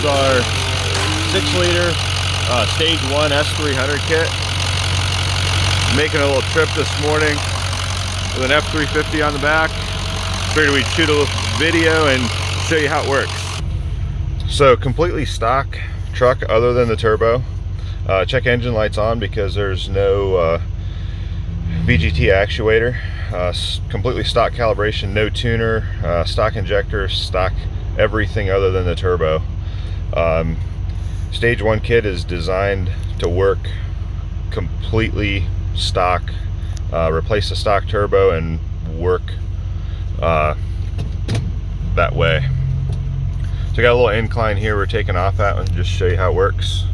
is our 6-liter Stage 1 S300 kit. Making a little trip this morning with an F350 on the back. Figured we'd shoot a little video and show you how it works. So completely stock truck other than the turbo. Check engine lights on because there's no VGT actuator. Completely stock calibration, no tuner, stock injector, stock everything other than the turbo. Stage 1 kit is designed to work completely stock, replace the stock turbo and work that way. So I got a little incline here we're taking off at, and just show you how it works.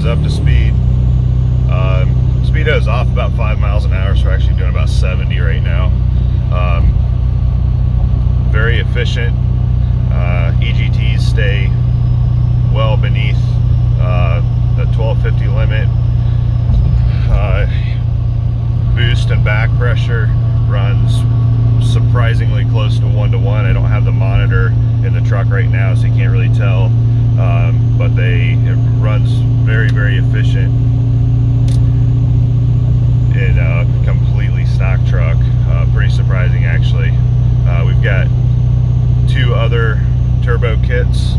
Up to speed. Speedo is off about 5 miles an hour, so we're actually doing about 70 right now. Very efficient. EGTs stay well beneath the 1250 limit. Boost and back pressure runs surprisingly close to 1-to-1. I don't have the monitor in the truck right now, so you can't really tell, but it runs very efficient in a completely stock truck. Pretty surprising, actually. We've got 2 other turbo kits,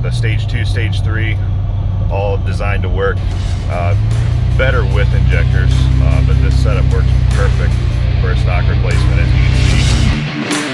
the Stage 2, Stage 3, all designed to work better with injectors, but this setup works perfect for a stock replacement, as you can see.